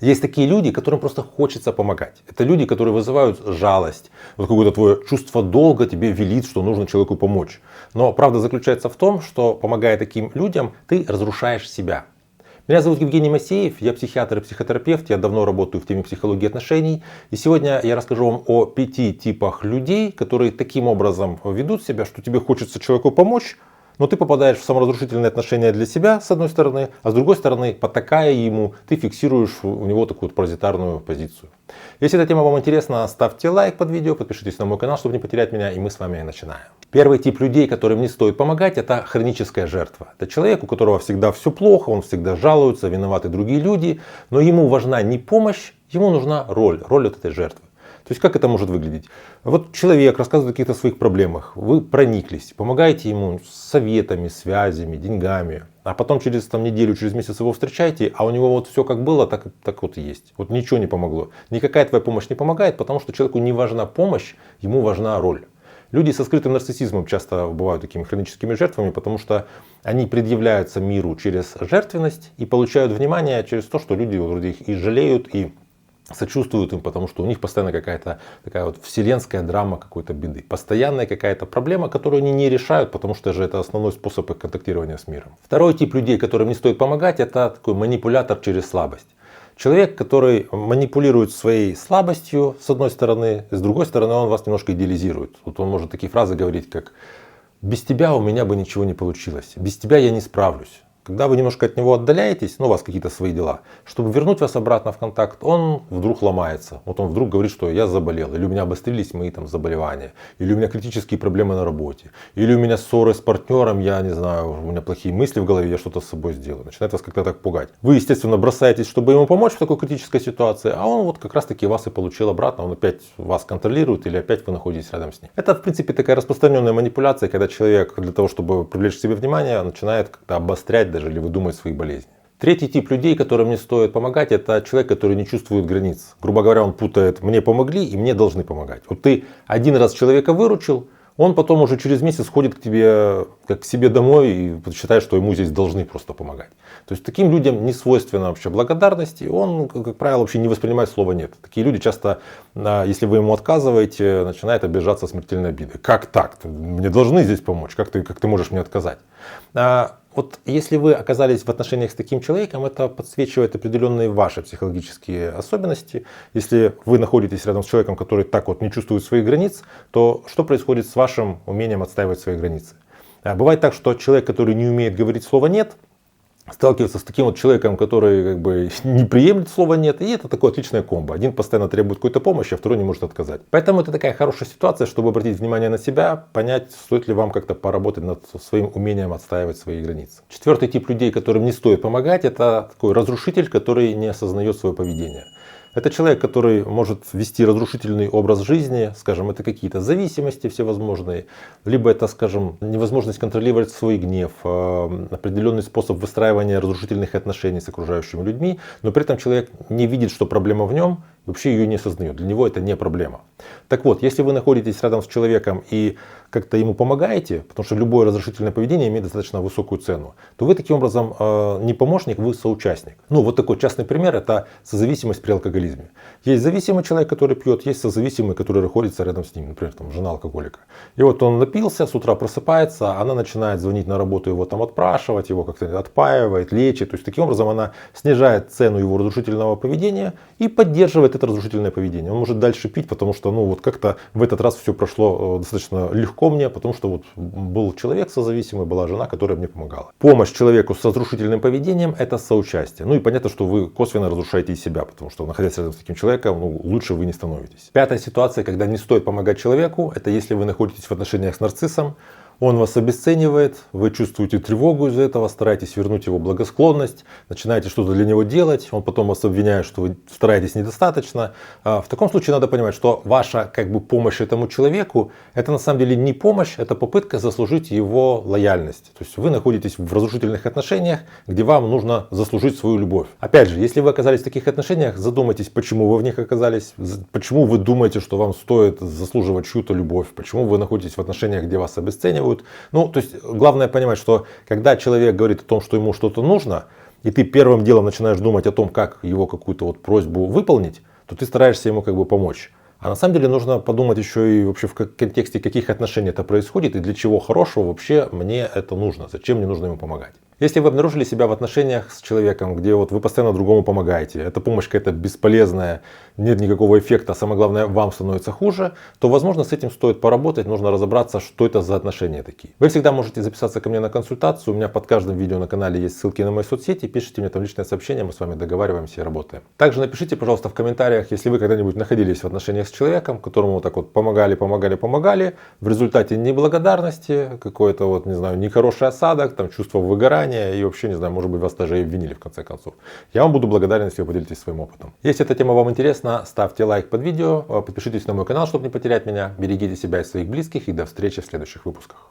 Есть такие люди, которым просто хочется помогать. Это люди, которые вызывают жалость. Вот какое-то твое чувство долга тебе велит, что нужно человеку помочь. Но правда заключается в том, что помогая таким людям, ты разрушаешь себя. Меня зовут Евгений Масеев, я психиатр и психотерапевт, я давно работаю в теме психологии отношений. И сегодня я расскажу вам о 5 типах людей, которые таким образом ведут себя, что тебе хочется человеку помочь, но ты попадаешь в саморазрушительные отношения для себя, с одной стороны, а с другой стороны, потакая ему, ты фиксируешь у него такую паразитарную позицию. Если эта тема вам интересна, ставьте лайк под видео, подпишитесь на мой канал, чтобы не потерять меня, и мы с вами начинаем. Первый тип людей, которым не стоит помогать, это хроническая жертва. Это человек, у которого всегда все плохо, он всегда жалуется, виноваты другие люди, но ему важна не помощь, ему нужна роль от этой жертвы. То есть как это может выглядеть? Вот человек рассказывает о каких-то своих проблемах, вы прониклись, помогаете ему советами, связями, деньгами, а потом через неделю, через месяц его встречаете, а у него вот все как было, так вот и есть. Вот ничего не помогло. Никакая твоя помощь не помогает, потому что человеку не важна помощь, ему важна роль. Люди со скрытым нарциссизмом часто бывают такими хроническими жертвами, потому что они предъявляются миру через жертвенность и получают внимание через то, что люди вроде их и жалеют, и сочувствуют им, потому что у них постоянно какая-то такая вот вселенская драма какой-то беды. Постоянная какая-то проблема, которую они не решают, потому что же это основной способ их контактирования с миром. Второй тип людей, которым не стоит помогать, это такой манипулятор через слабость. Человек, который манипулирует своей слабостью, с одной стороны, с другой стороны, он вас немножко идеализирует. Вот он может такие фразы говорить, как «без тебя у меня бы ничего не получилось», «без тебя я не справлюсь». Когда вы немножко от него отдаляетесь, у вас какие-то свои дела, чтобы вернуть вас обратно в контакт, он вдруг ломается. Вот он вдруг говорит, что я заболел, или у меня обострились мои заболевания, или у меня критические проблемы на работе, или у меня ссоры с партнером, я не знаю, у меня плохие мысли в голове, я что-то с собой сделаю. Начинает вас как-то так пугать. Вы, естественно, бросаетесь, чтобы ему помочь в такой критической ситуации, а он вот как раз таки вас и получил обратно, он опять вас контролирует, или опять вы находитесь рядом с ним. Это, в принципе, такая распространенная манипуляция, когда человек для того, чтобы привлечь к себе внимание, начинает как-то обострять даже или выдумать свои болезни. Третий тип людей, которым не стоит помогать, это человек, который не чувствует границ. Грубо говоря, он путает «мне помогли» и «мне должны помогать». Вот ты один раз человека выручил, он потом уже через месяц ходит к тебе, как к себе домой и считает, что ему здесь должны просто помогать. То есть таким людям не свойственна вообще благодарность, и он, как правило, вообще не воспринимает слова «нет». Такие люди часто, если вы ему отказываете, начинают обижаться смертельной обидой. Как так? Мне должны здесь помочь, как ты можешь мне отказать? Вот если вы оказались в отношениях с таким человеком, это подсвечивает определенные ваши психологические особенности. Если вы находитесь рядом с человеком, который так вот не чувствует своих границ, то что происходит с вашим умением отстаивать свои границы? Бывает так, что человек, который не умеет говорить слово «нет», сталкивается с таким вот человеком, который не приемлет слова «нет», и это такое отличное комбо. Один постоянно требует какой-то помощи, а второй не может отказать. Поэтому это такая хорошая ситуация, чтобы обратить внимание на себя, понять, стоит ли вам как-то поработать над своим умением отстаивать свои границы. Четвертый тип людей, которым не стоит помогать, это такой разрушитель, который не осознает свое поведение. Это человек, который может вести разрушительный образ жизни, скажем, это какие-то зависимости всевозможные, либо это, скажем, невозможность контролировать свой гнев, определенный способ выстраивания разрушительных отношений с окружающими людьми, но при этом человек не видит, что проблема в нем, вообще ее не осознает. Для него это не проблема. Так вот, если вы находитесь рядом с человеком и как-то ему помогаете, потому что любое разрушительное поведение имеет достаточно высокую цену, то вы таким образом не помощник, вы соучастник. Вот такой частный пример – это созависимость при алкоголизме. Есть зависимый человек, который пьет, есть созависимый, который находится рядом с ним, например, жена алкоголика. И вот он напился, с утра просыпается, она начинает звонить на работу, его отпрашивать, его как-то отпаивает, лечит. То есть таким образом она снижает цену его разрушительного поведения и поддерживает это разрушительное поведение. Он может дальше пить, потому что как-то в этот раз все прошло достаточно легко мне, потому что был человек созависимый, была жена, которая мне помогала. Помощь человеку с разрушительным поведением – это соучастие. И понятно, что вы косвенно разрушаете и себя, потому что, находясь рядом с таким человеком, лучше вы не становитесь. Пятая ситуация, когда не стоит помогать человеку, это если вы находитесь в отношениях с нарциссом. Он вас обесценивает, вы чувствуете тревогу из-за этого, стараетесь вернуть его благосклонность, начинаете что-то для него делать, он потом вас обвиняет, что вы стараетесь недостаточно. В таком случае надо понимать, что ваша помощь этому человеку, это на самом деле не помощь, это попытка заслужить его лояльность. То есть вы находитесь в разрушительных отношениях, где вам нужно заслужить свою любовь. Опять же, если вы оказались в таких отношениях, задумайтесь, почему вы в них оказались, почему вы думаете, что вам стоит заслуживать чью-то любовь, почему вы находитесь в отношениях, где вас обесценивают. То есть главное понимать, что когда человек говорит о том, что ему что-то нужно, и ты первым делом начинаешь думать о том, как его какую-то вот просьбу выполнить, то ты стараешься ему как бы помочь. А на самом деле нужно подумать еще и вообще в контексте каких отношений это происходит и для чего хорошего вообще мне это нужно, зачем мне нужно ему помогать. Если вы обнаружили себя в отношениях с человеком, где вот вы постоянно другому помогаете, эта помощь какая-то бесполезная, нет никакого эффекта, а самое главное, вам становится хуже, то, возможно, с этим стоит поработать, нужно разобраться, что это за отношения такие. Вы всегда можете записаться ко мне на консультацию, у меня под каждым видео на канале есть ссылки на мои соцсети, пишите мне там личное сообщение, мы с вами договариваемся и работаем. Также напишите, пожалуйста, в комментариях, если вы когда-нибудь находились в отношениях с человеком, которому вот так вот помогали, в результате неблагодарности, какой-то вот, не знаю, нехороший осадок, там чувство выгорания и вообще, не знаю, может быть, вас даже и обвинили в конце концов. Я вам буду благодарен, если вы поделитесь своим опытом. Если эта тема вам интересна, ставьте лайк под видео, подпишитесь на мой канал, чтобы не потерять меня, берегите себя и своих близких и до встречи в следующих выпусках.